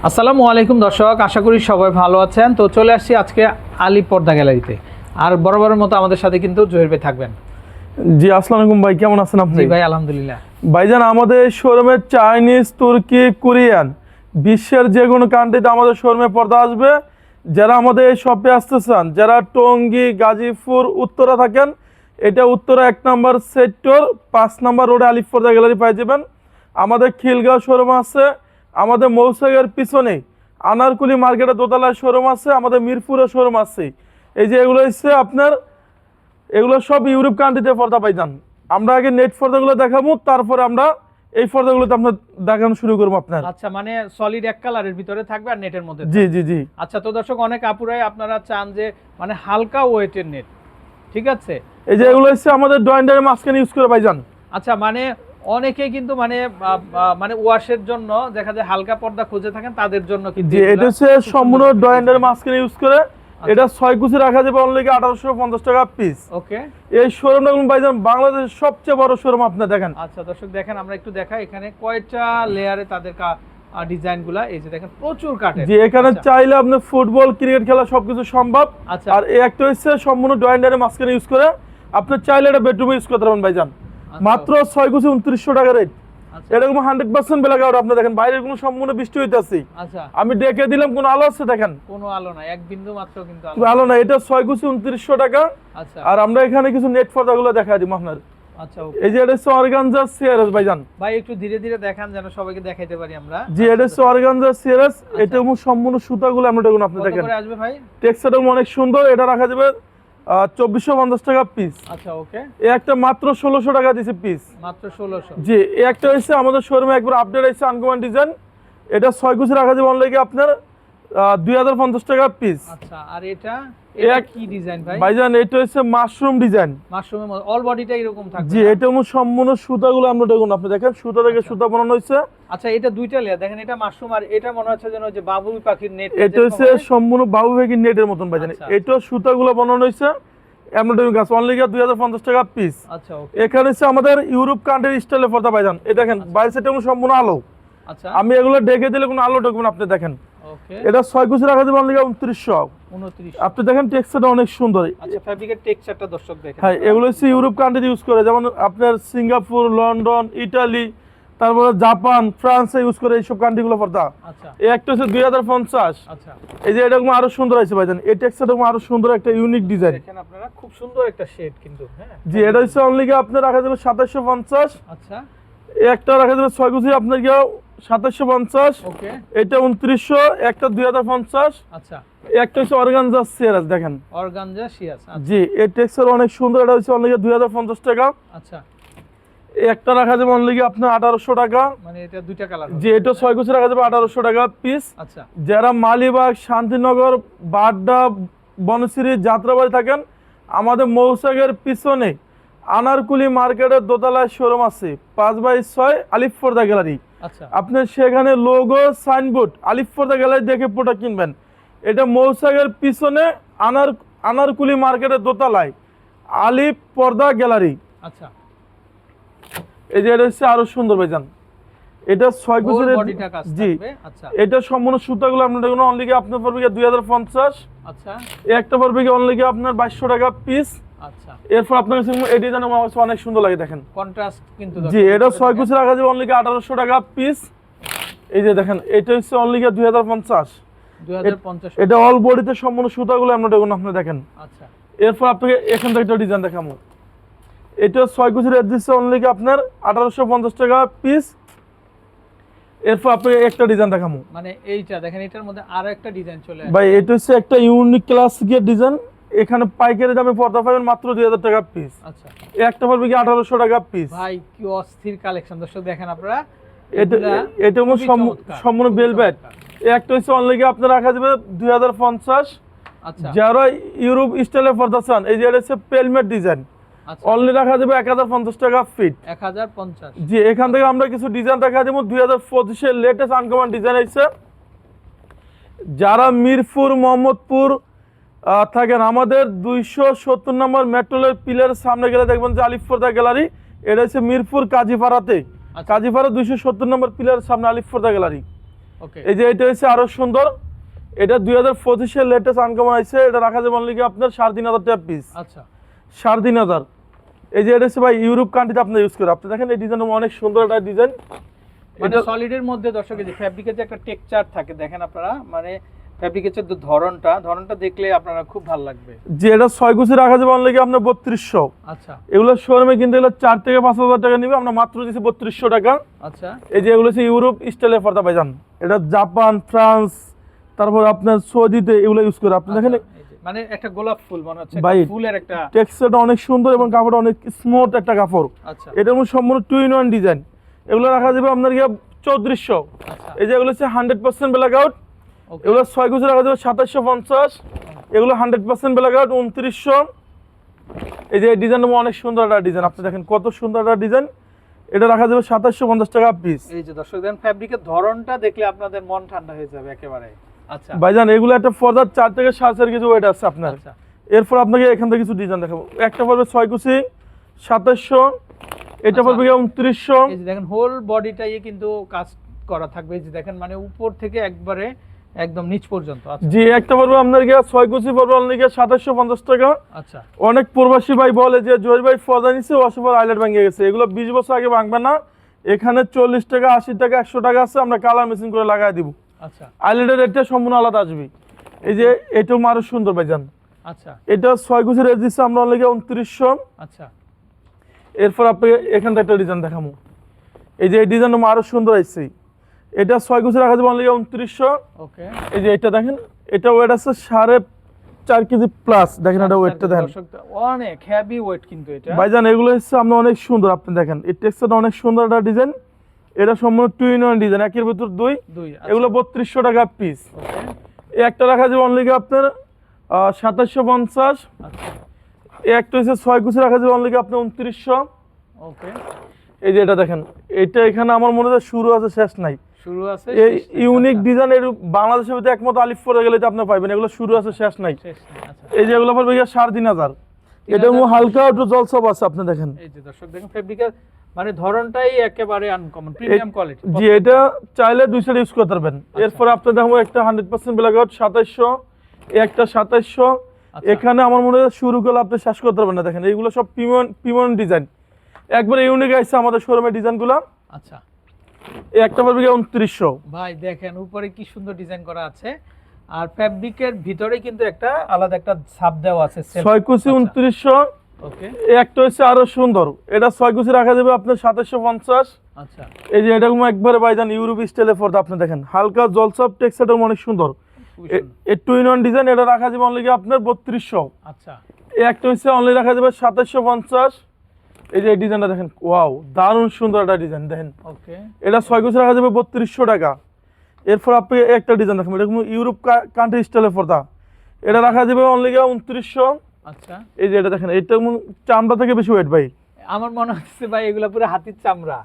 আসসালামু আলাইকুম দর্শক, আশা করি সবাই ভালো আছেন। তো চলে আসছি আজকে আলী পর্দা গ্যালারিতে। আর বরাবরের মতো আমাদের সাথে কিন্তু জহির ভাই থাকবেন। জি, আসসালামু আলাইকুম ভাই, কেমন আছেন আপনি? জি ভাই, আলহামদুলিল্লাহ। ভাইজান, আমাদের শোরুমে চাইনিজ, তুর্কি, কোরিয়ান, বিশ্বের যে কোনো কান্ট্রিতে আমাদের শোরুমে পর্দা আসবে। যারা আমাদের এই শপে আসতে চান, যারা টঙ্গী, গাজীপুর, উত্তরা থাকেন, এটা উত্তরা 1 নম্বর সেক্টর 5 নম্বর রোডে আলিফ পর্দা গ্যালারি পেয়ে যাবেন। আমাদের খিলগাঁও শোরুম আছে, আমাদের মৌসাগের পিছনে আনারকুলি মার্কেটের দোতলায় শোরুম আছে, আমাদের মিরপুরে শোরুম আছে। এই যে এগুলো হচ্ছে আপনার, এগুলো সব ইউরোপ কান্ট্রিতে পর্দা পাইজান। আমরা আগে নেট পর্দাগুলো দেখাবো, তারপরে আমরা এই পর্দাগুলোতে আপনার দেখানো শুরু করবো আপনার। আচ্ছা, মানে সলিড এক কালারের ভিতরে থাকবে আর নেটের মধ্যে জি থাকবে। জি জি। আচ্ছা, তো দর্শক অনেক আপুরাই আপনারা চান যে মানে হালকা ওয়েটের নেট, ঠিক আছে? এই যে এগুলো হচ্ছে আমাদের ডয়েন্ডারের মাঝখানে ইউজ করে ভাইজান। আচ্ছা, মানে অনেকে কিন্তু মানে ওয়াশের জন্য দেখা যায় হালকা পর্দা খুঁজে থাকেন, তাদের জন্য কিন্তু জি, এটা হচ্ছে সম্পূর্ণ ডয়েন্ডারের মাঝখানে ইউজ করে। এটা 6 কুচি রাখা যাবে অনলি 1850 টাকা পিস। ওকে, এই শোরুমটা ভাইজান বাংলাদেশের সবচেয়ে বড় শোরুম, আপনি দেখেন। আচ্ছা দর্শক দেখেন, আমরা একটু দেখাই এখানে কয়টা লেয়ারে তাদের ডিজাইনগুলা। এই যে দেখেন প্রচুর কাটে। জি, এখানে চাইলে আপনি ফুটবল, ক্রিকেট খেলা সবকিছু সম্ভব। আচ্ছা, আর এই একটা হচ্ছে সম্পূর্ণ ডয়েন্ডারের মাঝখানে ইউজ করে। আপনি চাইলে এটা বেডরুমে ইউজ করতে পারবেন ভাইজান। মাত্র 6 কুচি 2900 টাকা রেট। এরকম 100% ব্ল্যাক আউট। আপনি দেখেন বাইরে কোনো সম্পূর্ণ বৃষ্টি হইতাছে। আচ্ছা, আমি ডেকে দিলাম, কোনো আলো আছে দেখেন? কোনো আলো নাই, এক বিন্দু মাত্র কিন্তু আলো না। এটা 6 কুচি 2900 টাকা। আচ্ছা, আর আমরা এখানে কিছু নেট পর্দাগুলো দেখাই দিই আপনার। আচ্ছা, এই যে এটা হচ্ছে অর্গানজা সিআরএস ভাইজান। ভাই একটু ধীরে ধীরে দেখান যেন সবাইকে দেখাইতে পারি আমরা। জি, এটা হচ্ছে অর্গানজা সিআরএস। এটা সম্পূর্ণ সুতাগুলো আমরা দেখুন, আপনি কত দেখেন। করে আসবে ভাই? টেক্সচারটা অনেক সুন্দর। এটা রাখা যাবে 2450 টাকা পিস। আচ্ছা, ওকে। এই একটা মাত্র 1600 টাকা দিছে পিস। মাত্র 1600। জি, এই একটা হচ্ছে আমাদের শোরুমে একবার আপডেট হয়েছে আনকমন ডিজাইন। এটা 6 কুচি রাখা যাবে অনলি আপনার 2050 টাকা পিস। আচ্ছা, আর এটা কি ডিজাইন ভাই? ভাইজান, এটা হচ্ছে মাশরুম ডিজাইন। মাশরুমের মধ্যে অল বডিটা এরকম থাকবে? জি, এটা সম্পূর্ণ সুতাগুলো আমরা দেখুন, আপনি দেখেন সুতা থেকে সুতা বানানো হয়েছে। আচ্ছা, এটা দুইটা লেয়ার দেখেন, এটা মাশরুম আর এটা মনে হচ্ছে যেন যে বাবুই পাখির নেট। এটা হচ্ছে সম্পূর্ণ বাবু পাখির নেটের মতন ভাইজান। এটা সুতাগুলো বানানো হয়েছে এমব্রয়ডারি কাজ, অনলি 2050 টাকা পিস। আচ্ছা, ওকে। এখানে হচ্ছে আমাদের ইউরোপ কান্ট্রির স্টাইলে পর্দা ভাইজান। এই দেখেন বাইরে সেটা সম্পূর্ণ আলো। আচ্ছা, আমি এগুলো ডেকে দিলে কোনো আলো ঢুকবে না, আপনি দেখেন। ওকে। এটা 6 কুচি রাখা যাবে অনলি 2900। আপনি দেখেন টেক্সচারটা অনেক সুন্দর। আচ্ছা, ফ্যাব্রিকের টেক্সচারটা দর্শক দেখেন। হ্যাঁ, এগুলো হচ্ছে ইউরোপ কান্ট্রি ইউজ করে, যেমন আপনার সিঙ্গাপুর, লন্ডন, ইটালি, তারপরে জাপান, ফ্রান্সে ইউজ করে এইসব কান্ট্রিগুলো পর্দা। আচ্ছা, এই একটা হচ্ছে 2050। আচ্ছা, এই যে এরকম আরো সুন্দর আছে ভাইজান। এই টেক্সচারটা আরো সুন্দর, একটা ইউনিক ডিজাইন। দেখেন আপনারা, খুব সুন্দর একটা শেড কিন্তু। হ্যাঁ জি, এটা হচ্ছে অনলি আপনার রাখা যাবে 2750। আচ্ছা, এই একটা রাখা যাবে 6 কুচি আপনার 2750। ওকে। এটা 2900, একটা 2050। আচ্ছা, একটা হচ্ছে অর্গানজা সিআরএস দেখেন। অর্গানজা শিয়াস। জি, এই টেক্সচার অনেক সুন্দর। এটা হচ্ছে অনলি 2050 টাকা। আচ্ছা, এই একটা রাখা যাবে অনলি আপনার 1800 টাকা। মানে এটা দুইটা কালার। জি, এটা 6 কুচি রাখা যাবে 1800 টাকা পিস। আচ্ছা, যারা মালিবাগ, শান্তিনগর, বাড্ডা, বনশ্রী, যাত্রাবাড়ি থাকেন, আমাদের মৌসাগের পিছনে আনারকুলি মার্কেটের দোতলায় শোরুম আছে 5/6 আলিফ পর্দা গ্যালারি। আচ্ছা, আপনি সেখানে লোগো, সাইনবোর্ড আলিফ পর্দা গ্যালারি দেখে প্রোডাক্ট কিনবেন। এটা মৌসাগের পিছনে আনারকুলি মার্কেটের দোতলায় আলিফ পর্দা গ্যালারি। আচ্ছা, এই যে এটা হচ্ছে আরো সুন্দর ভাইজান। এটা 6 কুচির। বডিটা কাজ জি, থাকবে। আচ্ছা, এটা সম্পূর্ণ সুতাগুলো আপনার দেখুন অনলি আপনার পড়বে 2050। আচ্ছা, এই একটা পড়বে অনলি আপনার 2200 টাকা পিস। আচ্ছা, এরপর আপনার কাছে এই ডিজাইন আমার কাছে অনেক সুন্দর লাগে দেখেন। কন্ট্রাস্ট কিন্তু। জি, এটা 6 কুচি রাখা যাবে অনলি 1800 টাকা পিস। এই যে দেখেন, এটা হচ্ছে অনলি 2050। 2050। এটা অল বডিতে সম্পূর্ণ সুতাগুলো আমরা দেখুন, আপনি দেখেন। আচ্ছা, এরপর আপনাকে এখান থেকে একটা ডিজাইন দেখাবো। এটা 6 কুচির রেট দিচ্ছে অনলি আপনার 1850 টাকা পিস। এরপর আপনাকে একটা ডিজাইন দেখাবো। মানে এইটা দেখেন, এটার মধ্যে আরো একটা ডিজাইন চলে আসে ভাই, এটা হচ্ছে একটা ইউনিক ক্লাসিকের ডিজাইন। এখানে পাইকারি দামে পর্দা পাবেন মাত্র 2000 টাকা পিস। আচ্ছা, এই একটা পড়বে 1800 টাকা পিস। ভাই কি অস্থির কালেকশন দর্শক দেখেন আপনারা। এটা সম্পূর্ণ ভেলভেট। এই একটা হচ্ছে অনলি আপনার রাখা যাবে 2050। আচ্ছা, যারা ইউরোপ স্টাইলে পর্দা চান, এই যে এটা হচ্ছে পেলমেট ডিজাইন, আচ্ছা, অনলি রাখা যাবে 1050 টাকা ফিট। 1050। জি, এখান থেকে আমরা কিছু ডিজাইন দেখা দেবো। 2025 এর লেটেস্ট আনকমন ডিজাইন আছে। যারা মিরপুর, মোহাম্মদপুর থাকেন, আমাদের 270 নম্বর মেট্রোলের পিলারের সামনে গেলে দেখবেন যে আলিফ পর্দা গ্যালারি। এটা হচ্ছে মিরপুর কাজীপাড়াতে। কাজীপাড়া 270 নম্বর পিলারের সামনে আলিফ পর্দা গ্যালারি। ওকে এই যে এটা হচ্ছে আরো সুন্দর, এটা 2025 এর লেটেস্ট আনকমন আছে, এটা রাখা যাবে অনলি আপনার 3,500 টাকা পিস। আচ্ছা 3,500। এই যে এটা হচ্ছে ভাই ইউরোপ কান্ট্রিতে আপনি ইউজ করে, আপনি দেখেন এই ডিজাইনটা অনেক সুন্দর একটা ডিজাইন। মানে সলিডের মধ্যে দর্শক এই যে ফ্যাব্রিকের যে একটা টেক্সচার থাকে দেখেন আপনারা, মানে ফ্যাব্রিকের যে ধরনটা দেখলে আপনারা খুব ভালো লাগবে। যে এটা 6 কুচি রাখা যাবে অনলি আপনার 3200। আচ্ছা এগুলো শোরুমে কিন্তু এগুলো 4 থেকে 5,000 টাকা নিবে, আমরা মাত্র দিচ্ছি 3200 টাকা। আচ্ছা এই যে এগুলো হচ্ছে ইউরোপ স্টাইলের পর্দা ভাইজান, এটা জাপান, ফ্রান্স, তারপর আপনার সৌদিতে এগুলো ইউজ করে। আপনি দেখেন এই যে, মানে একটা গোলাপ ফুল মনে হচ্ছে, ভাই, একটা ফুলের একটা। টেক্সচারটা অনেক সুন্দর এবং কাপড়টা অনেক স্মুথ একটা কাপড়। আচ্ছা এটার মধ্যে সম্পূর্ণ 2-in-1 ডিজাইন। এগুলো রাখা যাবে আপনার গিয়ে 3400। আচ্ছা এই যে এগুলো হচ্ছে 100% ব্ল্যাক আউট, ওকে এগুলো 6 কুচি রাখা যাবে 2750। এগুলো 100% ব্ল্যাক আউট 2900। এই যে ডিজাইনটা অনেক সুন্দর একটা ডিজাইন, আপনি দেখেন কত সুন্দর একটা ডিজাইন, এটা রাখা যাবে 2750 টাকা পিস। এই যে দর্শক দেখেন ফ্যাব্রিকের ধরনটা দেখলে আপনাদের মন ঠান্ডা হয়ে যাবে একেবারে। আচ্ছা ভাইজান এগুলো একটা পর্দার 4 থেকে 4.5 কেজি ওয়েট আছে আপনার। আচ্ছা এরপর আপনাকে এখান থেকে কিছু ডিজাইন দেখাবো। একটা পড়বে 6 কুচি 2700, এটা আচ্ছা। পড়বে 2900। এই যে দেখেন হোল বডিটাই কিন্তু কাজ করা থাকবে, এই যে দেখেন মানে উপর থেকে একবারে একদম নিচ পর্যন্ত। আচ্ছা জি একটা পড়বে আপনার গিয়ে 6 কুচি পড়বে অনলি গিয়ে 2750 টাকা। আচ্ছা অনেক প্রবাসী ভাই বলে যে জয় ভাই পর্দা নিচ্ছে অসুপার আইলেট ভেঙে গেছে, এগুলো 20 বছর আগে ভাঙবে না। এখানে 40 টাকা 80 টাকা 100 টাকা আছে, আমরা কালার মেশিন করে লাগাই দিব। আচ্ছা আইলেটের রেটটা সম্পূর্ণ আলাদা আসবে। এই যে এটাও আরো সুন্দর ভাইজান, আচ্ছা এটা 6 কুচি রেট দিচ্ছে আমরা অনলি গিয়ে 2900। আচ্ছা এরপর আপনাকে এখানটা একটা ডিজাইন দেখাবো। এই যে এই ডিজাইনটা আরো সুন্দর আসছে, এটা 6 কুচি রাখা যাবে অনলি 2900। ওকে এই যে এটা দেখেন, এটা ওয়েট আছে 4.5 কেজি প্লাস, দেখেন এটা ওয়েটটা দেখেন দর্শক অনেক হেভি ওয়েট কিন্তু এটা। ভাইজান। এগুলো হচ্ছে আমরা অনেক সুন্দর, আপনি দেখেন এই টেক্সচারটা অনেক সুন্দর একটা ডিজাইন, এটা সম্পূর্ণ 2-in-1 ডিজাইন, একের ভিতর দুই। এগুলো 3200 টাকা পিস। ওকে এই একটা রাখা যাবে অনলি আপনার 2750। আচ্ছা এই একটা হচ্ছে 6 কুচি রাখা যাবে অনলি আপনার 2900। ওকে এই যে এটা দেখেন, এটা এখানে আমার মনে হয় শুরু আছে শেষ নাই, শুরু আছে এই শেষ নেই। ইউনিক আচ্ছা, ডিজাইন এর বাংলাদেশের ভিতরে একমত আলিফ পরে গেলে তো আপনি পাইবেন, এগুলো শুরু আছে শেষ নাই। শেষ নেই। আচ্ছা এই যে এগুলো পড়বে 3,500। এটা হালকা একটু জলসব আছে, আপনি দেখেন। এই যে দর্শক দেখেন ফেব্রিকের মানে ধরনটাই একেবারে আনকমন প্রিমিয়াম কোয়ালিটি। জি এটা চাইলে দুই সাইড ইউজ করতে পারবেন। এরপর আপনি দেখো একটা 100% ব্ল্যাক আউট 2700, এই একটা 2700। এখানে আমার মনে হয় শুরু করলে আপনি শেষ করতে পারবেন না। দেখেন এইগুলো সব প্রিমিয়াম ডিজাইন, একবারে ইউনিক আছে আমাদের শোরুমের ডিজাইনগুলো। আচ্ছা এই একটা পড়বে 2900। ভাই দেখেন উপরে কি সুন্দর ডিজাইন করা আছে, আর ফ্যাব্রিকের ভিতরে কিন্তু একটা আলাদা একটা ছাপ দেওয়া আছে। 6 কুচি 2900। ওকে এই একটা হচ্ছে আরো সুন্দর, এটা 6 কুচি রাখা যাবে আপনার 2750। আচ্ছা এই যে এটা একবারে ভাইজান ইউরোপ স্টাইলের পর্দা, আপনি দেখেন হালকা জলসব টেক্সচারটা অনেক সুন্দর। এই 2-in-1 ডিজাইন, এটা রাখা যাবে অনলি আপনার 3200। আচ্ছা এই একটা হচ্ছে অনলি রাখা যাবে 2750। এই যে এই ডিজাইনটা দেখেন, ওয়াও দারুণ সুন্দর একটা ডিজাইন দেখেন। ওকে এটা 6 কুচি রাখা যাবে 3200 টাকা। এরপর আপনি একটা ডিজাইন দেখেন, এটা কোনো ইউরোপ কান্ট্রি স্টাইলের পর্দা, এটা রাখা যাবে অনলি 2900। আচ্ছা এই যে এটা দেখেন, এটা চামড়া থেকে বেশি ওয়েট ভাই, আমার মনে হচ্ছে ভাই এগুলা পুরো হাতির চামড়া।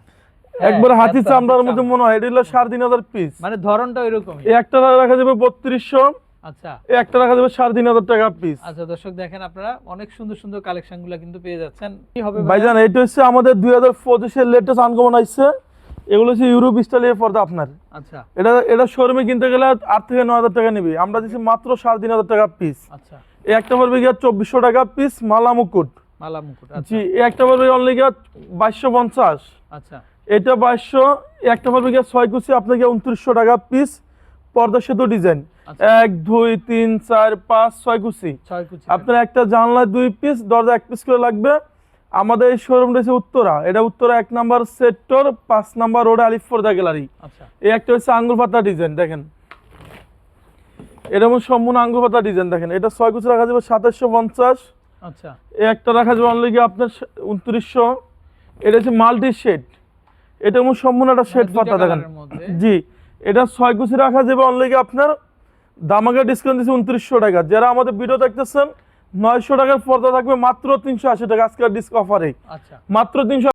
একবার হ্যাঁ, হাতির এত চামড়ার হাতির মধ্যে চামড়া। মনে হয়। এটা হলো 3500 পিস। মানে ধরনটা ওইরকমই। এই একটা রাখা যাবে 3200। আচ্ছা এই একটা রাখা যাবে 3500 টাকা পিস। আচ্ছা দর্শক দেখেন আপনারা অনেক সুন্দর সুন্দর কালেকশনগুলো কিন্তু পেয়ে যাচ্ছেন। কি হবে ভাইজান এটা হচ্ছে আমাদের 2025 এর লেটেস্ট আনকমন আসছে, এগুলো হচ্ছে ইউরোপ স্টাইলের পর্দা আপনার। আচ্ছা এটা শোরুমে কিনতে গেলে 8 থেকে 9000 টাকা নিবি, আমরা দিচ্ছি মাত্র 3500 টাকা পিস। আচ্ছা এই একটা পড়বে গিয়ে 2400 টাকা পিস মালা মুকুট। মালা মুকুট। আচ্ছা জি এই একটা পড়বে অনলি গিয়ে 2250। আচ্ছা এটা 2200। এই একটা পড়বে গিয়ে 6 কুচি আপনাকে 2900 টাকা পিস, পর্দা সেতু ডিজাইন। আচ্ছা। 1 2 3 4 5 6 কুচি। 6 কুচি। আপনার একটা জানলায় 2 পিস, দরজা 1 পিস করে লাগবে। আমাদের এই শোরুম রয়েছে উত্তরা, এটা Uttara 1 number sector 5 number road আলিফ পর্দা গ্যালারি। আচ্ছা এই একটা হচ্ছে আঙ্গুর পাতা ডিজাইন দেখেন, এরকম সম্পূর্ণ আঙ্গুর পাতা ডিজাইন দেখেন। এটা 6 কুচি রাখা যাবে 2750। আচ্ছা এই একটা রাখা যাবে অনলি গিয়ে আপনার 2900। এটা হচ্ছে মাল্টি শেড, এটা সম্পূর্ণ একটা শেড দুইটা পাতা দেখেন। কালারের মধ্যে। জি এটা 6 কুচি রাখা যাবে অনলি গিয়ে আপনার দামাকা ডিসকাউন্ট দিচ্ছে 2900 টাকা। যারা আমাদের ভিডিও দেখতেছেন 900 টাকার পর্দা থাকবে মাত্র 380 টাকা আজকের ডিসক অফারে, আচ্ছা মাত্র 300।